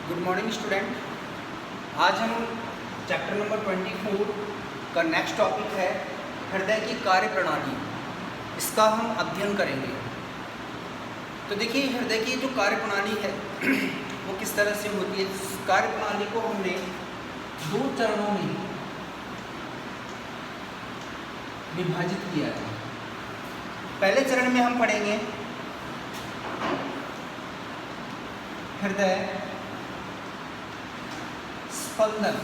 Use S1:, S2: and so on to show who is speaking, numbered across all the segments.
S1: Good morning student. आज हम chapter number 24 का नेक्स्ट टॉपिक है हृदय की कार्य प्रणाली। इसका हम अध्ययन करेंगे। तो देखिए, हृदय की जो कार्य प्रणाली है वो किस तरह से होती है। इस कार्य प्रणाली को हमने दो चरणों में विभाजित किया है। पहले चरण में हम पढ़ेंगे हृदय स्पंदन।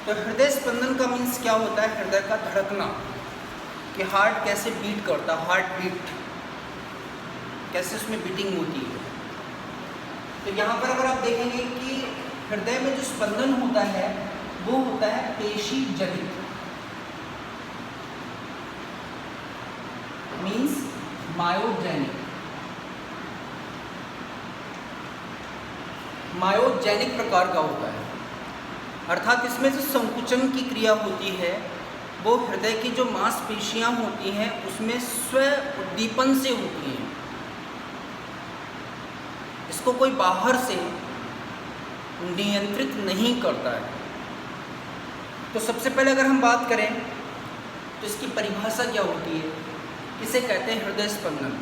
S1: तो हृदय स्पंदन का मीन्स क्या होता है? हृदय का धड़कना, कि हार्ट कैसे बीट करता, हार्ट बीट कैसे उसमें बीटिंग होती है। तो यहाँ पर अगर आप देखेंगे कि हृदय में जो स्पंदन होता है वो होता है पेशी जनित, मीन्स मायोजेनिक। मायोजेनिक प्रकार का होता है, अर्थात इसमें जो संकुचन की क्रिया होती है वो हृदय की जो मांसपेशियां होती हैं उसमें स्व उद्दीपन से होती हैं। इसको कोई बाहर से नियंत्रित नहीं करता है। तो सबसे पहले अगर हम बात करें तो इसकी परिभाषा क्या होती है, इसे कहते हैं हृदय स्पंदन।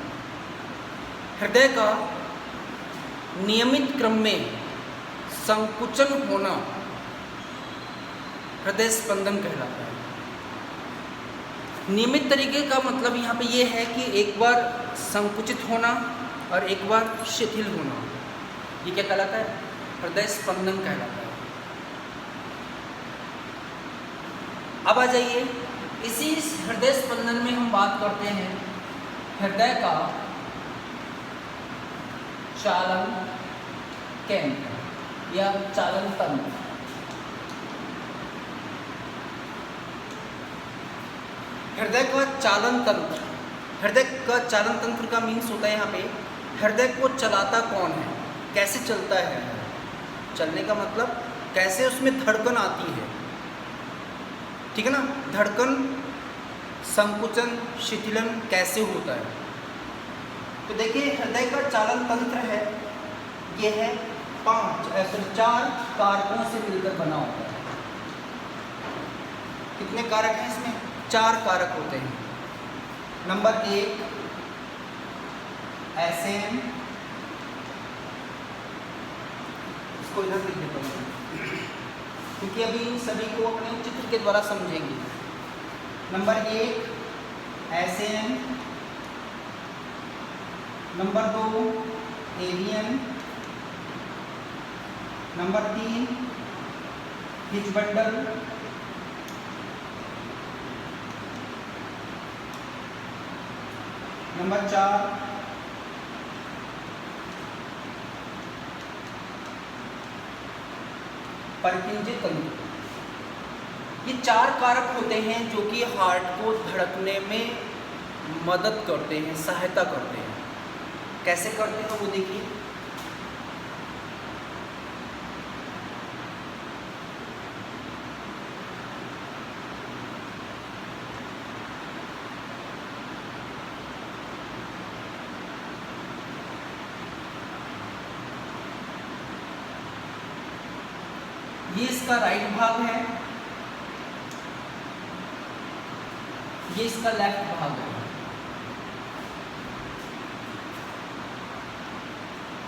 S1: हृदय का नियमित क्रम में संकुचन होना हृदय स्पंदन कहलाता है। नियमित तरीके का मतलब यहाँ पे ये है कि एक बार संकुचित होना और एक बार शिथिल होना, ये क्या कहलाता है? हृदय स्पंदन कहलाता है। अब आ जाइए, इसी हृदय स्पंदन में हम बात करते हैं हृदय का चालन केंद्र या चालन तंत्र। हृदय का चालन तंत्र, हृदय का चालन तंत्र का मीन्स होता है यहाँ पे हृदय को चलाता कौन है, कैसे चलता है। चलने का मतलब कैसे उसमें धड़कन आती है, ठीक है ना। धड़कन, संकुचन, शिथिलन कैसे होता है। तो देखिए, हृदय का चालन तंत्र है, ये है 4 कारकों से मिलकर बना होता है। कितने कारक हैं इसमें? 4 कारक होते हैं। नंबर 1 एसएन, इसको इधर लिख देता हूँ क्योंकि अभी इन सभी को अपने चित्र के द्वारा समझेंगे। नंबर 1 एसएन, नंबर 2 एवियन, नंबर 3 हिचबंडल, नंबर 4 परकिंजे तंत्र। ये 4 कारक होते हैं जो कि हार्ट को धड़कने में मदद करते हैं, सहायता करते हैं। कैसे करते हैं वो देखिए। ये इसका राइट भाग है, ये इसका लेफ्ट भाग है।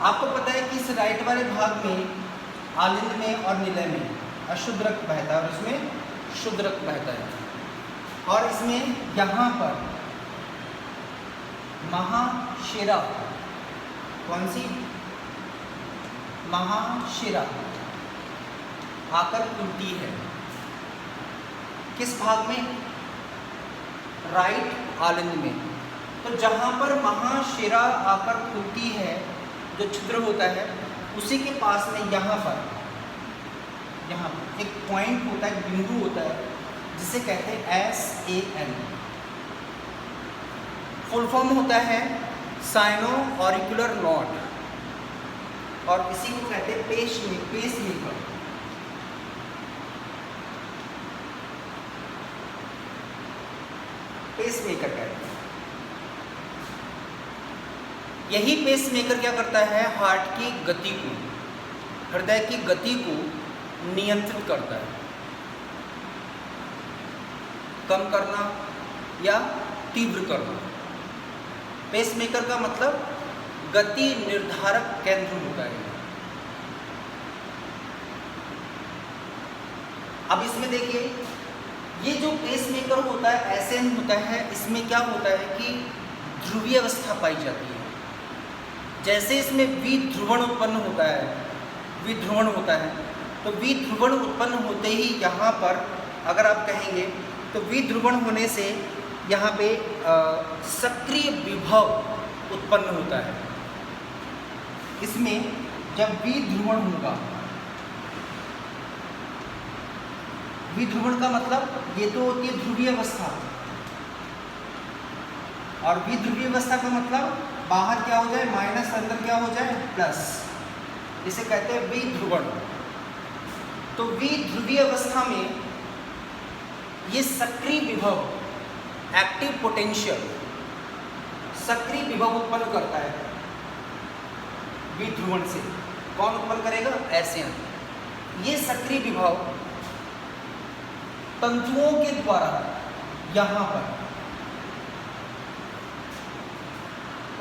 S1: आपको पता है कि इस राइट वाले भाग में आलिंद में और निलय में अशुद्ध रक्त बहता है और इसमें शुद्ध रक्त बहता है। और इसमें यहाँ पर महाशिरा, कौन सी? महाशिरा आकर खुलती है। किस भाग में? राइट आलिंद में। तो जहाँ पर महाशिरा आकर खुलती है, जो छिद्र होता है, उसी के पास में यहाँ पर एक पॉइंट होता है, बिंदु होता है, जिसे कहते हैं SAN। फुल फॉर्म होता है साइनो ऑरिकुलर नॉड, और इसी को कहते हैं पेसमेकर। पेसमेकर कहते हैं। यही पेसमेकर क्या करता है, हार्ट की गति को, हृदय की गति को नियंत्रित करता है, कम करना या तीव्र करना। पेसमेकर का मतलब गति निर्धारक केंद्र होता है। अब इसमें देखिए, ये जो पेसमेकर होता है ऐसे नहीं होता है, इसमें क्या होता है कि ध्रुवीय अवस्था पाई जाती है। जैसे इसमें विध्रुवण उत्पन्न होता है, विध्रुवण होता है, तो विध्रुवण उत्पन्न होते ही यहाँ पर अगर आप कहेंगे तो विध्रुवण होने से यहाँ पे सक्रिय विभव उत्पन्न होता है। इसमें जब विध्रुवण होगा, विध्रुवण का मतलब ये तो होती है ध्रुवीय अवस्था, और विध्रुवीय अवस्था का मतलब बाहर क्या हो जाए माइनस, अंदर क्या हो जाए प्लस, इसे कहते हैं विध्रुवण। तो विध्रुवीय अवस्था में ये सक्रिय विभव, एक्टिव पोटेंशियल, सक्रिय विभव उत्पन्न करता है विध्रुवण से। कौन उत्पन्न करेगा, ऐसे ये सक्रिय विभव तंतुओं के द्वारा यहाँ पर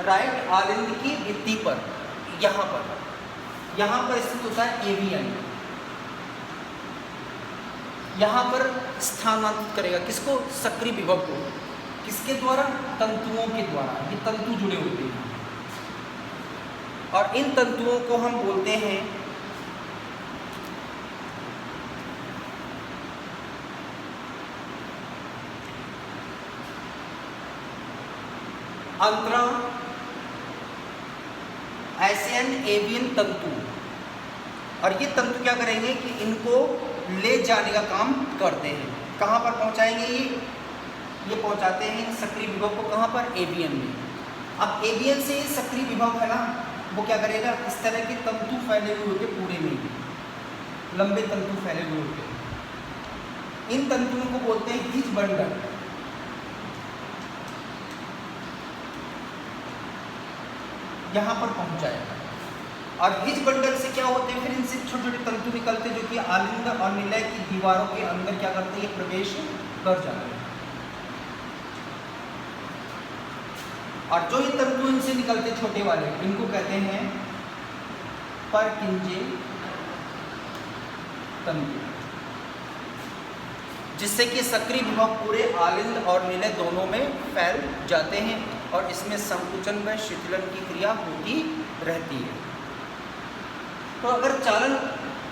S1: राइट आलिंद की भित्ति पर, यहाँ पर स्थित होता है एवियन, यहाँ पर स्थानांतरित करेगा किसको, सक्रिय विभव को। किसके द्वारा, तंतुओं के द्वारा। ये तंतु जुड़े होते हैं और इन तंतुओं को हम बोलते हैं अंतरण एशियन एवियन तंतु। और ये तंतु क्या करेंगे कि इनको ले जाने का काम करते हैं। कहाँ पर पहुँचाएंगे ये पहुँचाते हैं सक्रिय विभव को, कहाँ पर, एवियन में। अब एवियन से सक्रिय विभव है ना, वो क्या करेगा, इस तरह के तंतु फैले हुए होते पूरे में, लंबे तंतु फैले हुए होते। इन तंतुओं को बोलते हैं हिज बंडल। यहाँ पर पहुँचाएगा और हिज बंडल से क्या होते हैं, फिर इनसे छोटे छोटे तंतु निकलते जो कि आलिंद और निलय की दीवारों के अंदर क्या करते हैं, प्रवेश कर जाते हैं। और जो ये तंतु इनसे निकलते छोटे वाले, इनको कहते हैं परकिंजे तंतु, जिससे कि सक्रिय विभव पूरे आलिंद और निलय दोनों में फैल जाते हैं और इसमें संकुचन व शिथिलन की क्रिया होती रहती है। तो अगर चालन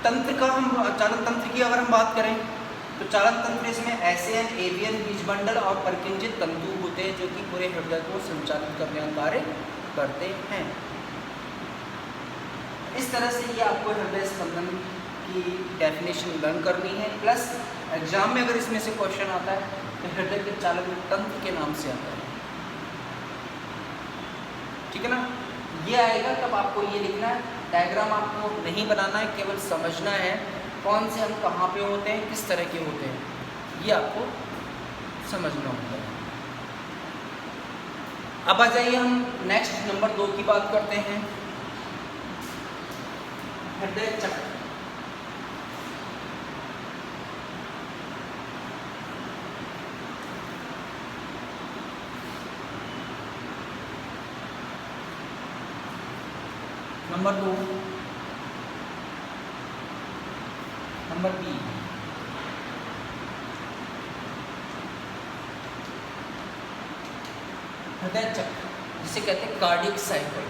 S1: तंत्र की अगर हम बात करें तो चालन तंत्र इसमें एशियन एवियन बीजमंडल और परकिंजित तंतु होते हैं जो कि पूरे हृदय को संचालित करने का कार्य करते हैं। इस तरह से ये आपको हृदय स्पंदन की डेफिनेशन लर्न करनी है। प्लस एग्जाम में अगर इसमें से क्वेश्चन आता है तो हृदय के चालन तंत्र के नाम से आता है, ठीक है ना। ये आएगा तब आपको ये लिखना है, डायग्राम आपको नहीं बनाना है, केवल समझना है कौन से हम कहाँ पे होते हैं, किस तरह के होते हैं, ये आपको समझना होता है। अब आ जाइए हम नेक्स्ट नंबर 2 की बात करते हैं, हृदय चक्र। नंबर 2, नंबर बी, हृदय चक्र, जिसे कहते हैं कार्डियक साइकिल।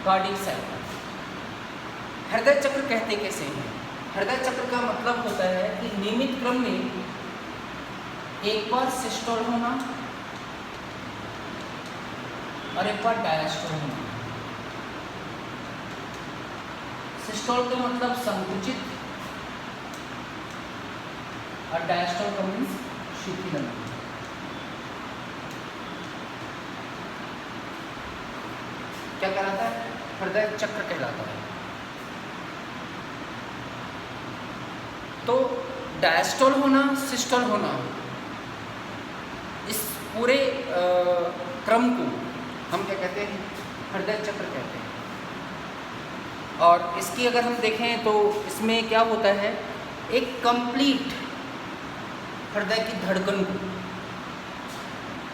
S1: कार्डियक साइकिल हृदय चक्र कहते कैसे हैं? हृदय चक्र का मतलब होता है कि नियमित क्रम में एक बार सिस्टोल होना और एक बार डायस्टोल होना। सिस्टोल का मतलब संकुचित और डायस्टोल का मीन्स शिथिलन। क्या कहलाता है? हृदय चक्र कहलाता है। तो डायस्टोल होना, सिस्टोल होना, इस पूरे क्रम को हम क्या कहते हैं? हृदय चक्र कहते हैं। और इसकी अगर हम देखें तो इसमें क्या होता है, एक कंप्लीट हृदय की धड़कन को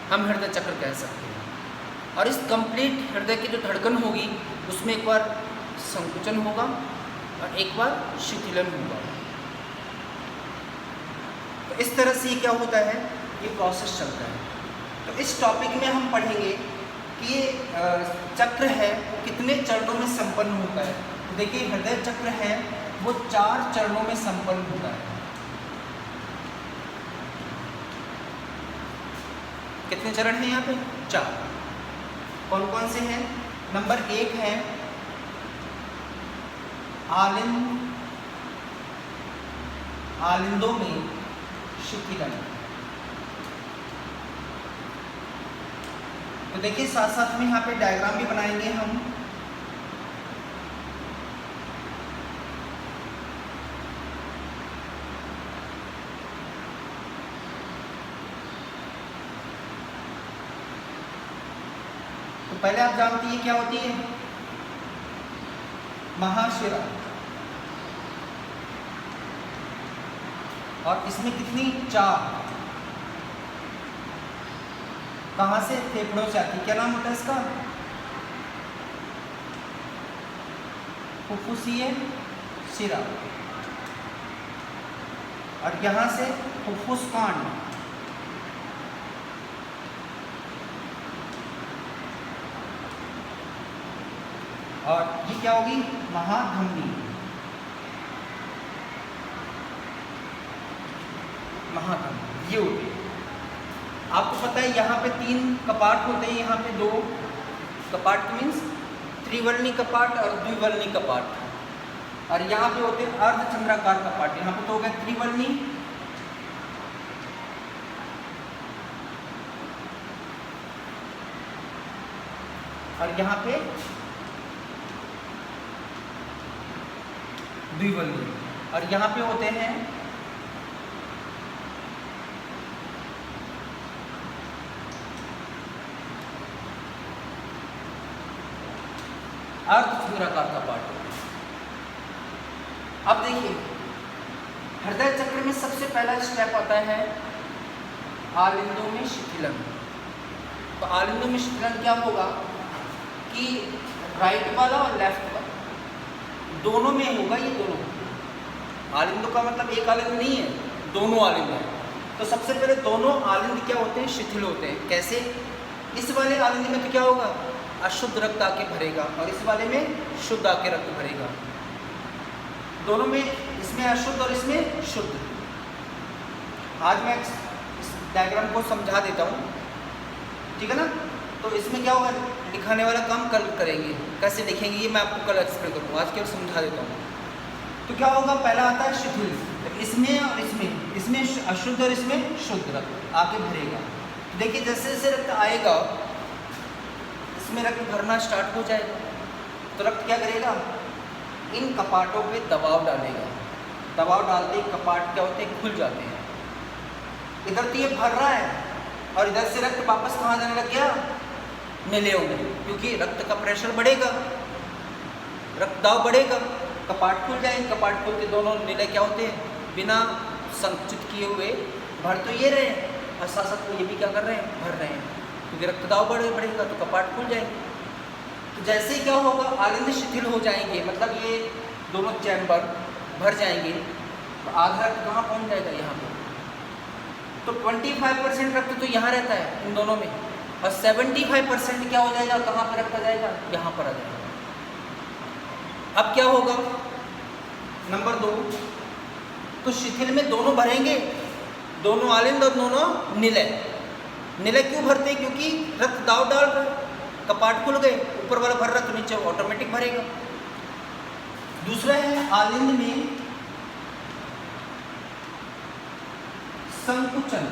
S1: हम हृदय चक्र कह सकते हैं। और इस कंप्लीट हृदय की जो धड़कन होगी उसमें एक बार संकुचन होगा और एक बार शिथिलन होगा। तो इस तरह से ये क्या होता है, ये प्रोसेस चलता है। तो इस टॉपिक में हम पढ़ेंगे कि ये चक्र है कितने चरणों में संपन्न होता है। तो देखिए हृदय चक्र है वो 4 चरणों में संपन्न होता है। कितने चरण हैं यहाँ पे? 4। कौन कौन से हैं? नंबर 1 है आलिंदों में शिथिलन। तो देखिए साथ साथ में यहाँ पे डायग्राम भी बनाएंगे हम। तो पहले आप जानती हैं क्या होती है? महाशिरा। और इसमें कितनी? 4। कहाँ से? फेफड़ों से आती है। क्या नाम होता है इसका? फुफ्फुसीय शिरा। और यहाँ से फुफ्फुस कांड। और ये क्या होगी? महाधमनी। महाधमनी ये होती है। आपको पता है यहाँ पे 3 कपाट होते हैं, यहाँ पे 2 कपाट मीन्स त्रिवर्णी कपाट और द्विवर्णी कपाट। और यहाँ पे होते हैं अर्धचंद्राकार कपाट। यहाँ पे तो हो गए त्रिवर्णी, और यहाँ पे द्विवर्णी। और यहाँ पे होते हैं अर्धचंद्राकार कपाट। अब देखिए हृदय चक्र में सबसे पहला स्टेप आता है आलिंदों में शिथिलन। तो आलिंदों में शिथिलन क्या होगा कि राइट वाला और लेफ्ट वाला दोनों में होगा। ये दोनों आलिंदों का मतलब एक आलिंद नहीं है, दोनों आलिंद है। तो सबसे पहले दोनों आलिंद क्या होते हैं? शिथिल होते हैं। कैसे? इस वाले आलिंद में तो क्या होगा? अशुद्ध रक्त आके भरेगा और इस वाले में शुद्ध आके रक्त भरेगा। दोनों में, इसमें अशुद्ध और इसमें शुद्ध। आज मैं इस डायग्राम को समझा देता हूँ, ठीक है ना? तो इसमें क्या होगा? लिखाने वाला काम कल करेंगे। कैसे लिखेंगे ये मैं आपको कल एक्सप्लेन करूँगा, आज केवल समझा देता हूँ। तो क्या होगा? पहला आता है शिथिल। तो इसमें और इसमें अशुद्ध और इसमें शुद्ध रक्त आके भरेगा। तो देखिए जैसे जैसे रक्त आएगा इसमें रक्त भरना स्टार्ट हो जाएगा। तो रक्त क्या करेगा? इन कपाटों पे दबाव डालेगा। दबाव डालते ही कपाट क्या होते हैं? खुल जाते हैं। इधर तो ये भर रहा है और इधर से रक्त वापस कहाँ जाने लग गया? नीले में, क्योंकि रक्त का प्रेशर बढ़ेगा, रक्त दाब बढ़ेगा, कपाट खुल जाएंगे। कपाट खुल के दोनों नीले क्या होते हैं? बिना संकुचित किए हुए भर तो ये रहे हैं और साथ साथ ये भी क्या कर रहे हैं? भर रहे हैं, क्योंकि रक्त दाब बढ़ेगा तो कपाट खुल जाएंगे। तो जैसे ही क्या होगा? आलिंद शिथिल हो जाएंगे, मतलब ये दोनों चैम्बर भर जाएंगे। तो आधा रक्त कहाँ पहुँच जाएगा? यहाँ पे। तो 25% रक्त तो यहाँ रहता है इन दोनों में, और 75% क्या हो जाएगा? कहाँ पर रक्त आ जाएगा? यहाँ पर आ जाएगा। अब क्या होगा? नंबर 2, तो शिथिल में दोनों भरेंगे, दोनों आलिंद और दोनों निलय। निलय क्यों भरते हैं? क्योंकि रक्त दाव डाल रहे, कपाट खुल गए, ऊपर वाला भर रहा तो नीचे ऑटोमेटिक भरेगा। दूसरा है आलिंद में संकुचन।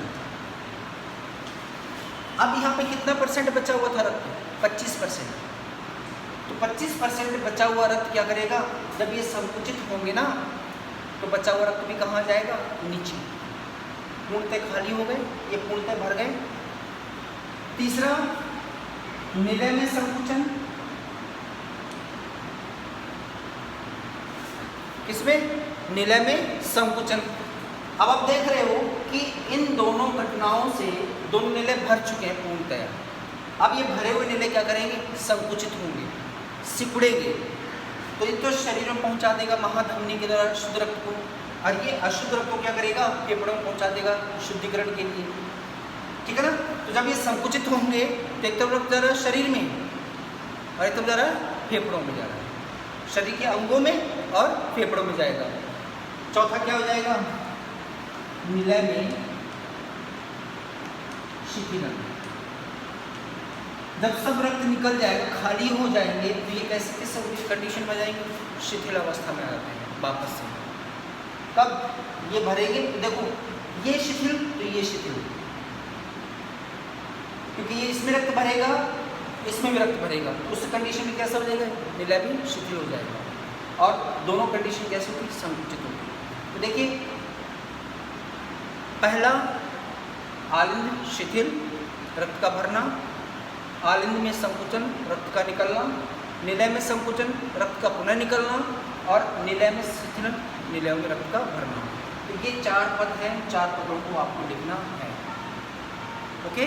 S1: अब यहाँ पे कितना % बचा हुआ था रक्त? 25%। तो 25% बचा हुआ रक्त क्या करेगा? जब ये संकुचित होंगे ना तो बचा हुआ रक्त भी कहाँ जाएगा? नीचे। पूर्णतः खाली हो गए, ये पूर्णतः भर गए। तीसरा, निलय में संकुचन। किसमें? निलय में संकुचन। अब आप देख रहे हो कि इन दोनों घटनाओं से दोनों निलय भर चुके हैं पूर्णतः। अब ये भरे हुए निलय क्या करेंगे? संकुचित होंगे, सिकुड़ेंगे। तो ये तो शरीर में पहुंचा देगा महाधमनी के द्वारा शुद्ध रक्त को, और ये अशुद्ध रक्त को क्या करेगा? फेफड़ों में पहुंचा देगा शुद्धिकरण के लिए। ठीक है ना? तो जब ये संकुचित होंगे तो एक तरफ रक्त जा रहा है शरीर में और एक तरफ जा रहा है फेफड़ों में जा रहा है, शरीर के अंगों में और फेफड़ों में जाएगा। चौथा क्या हो जाएगा? निलय में शिथिलन। जब सब रक्त निकल जाएगा, खाली हो जाएंगे, तो ये कैसे किस कंडीशन में जाएंगे? शिथिल अवस्था में आते हैं वापस से। कब ये भरेंगे? देखो ये शिथिल तो ये शिथिल, क्योंकि ये इसमें रक्त भरेगा, इसमें भी रक्त भरेगा, तो उस कंडीशन में कैसा हो जाएगा? निलय भी शिथिल हो जाएगा। और दोनों कंडीशन कैसे होगी? संकुचित होगी। तो देखिए, पहला आलिंद शिथिल, रक्त का भरना। आलिंद में संकुचन, रक्त का निकलना। निलय में संकुचन, रक्त का पुनः निकलना। और निलय में शिथिलन, निलय में रक्त का भरना। तो ये 4 पद हैं, 4 पदों को आपको लिखना है। ओके।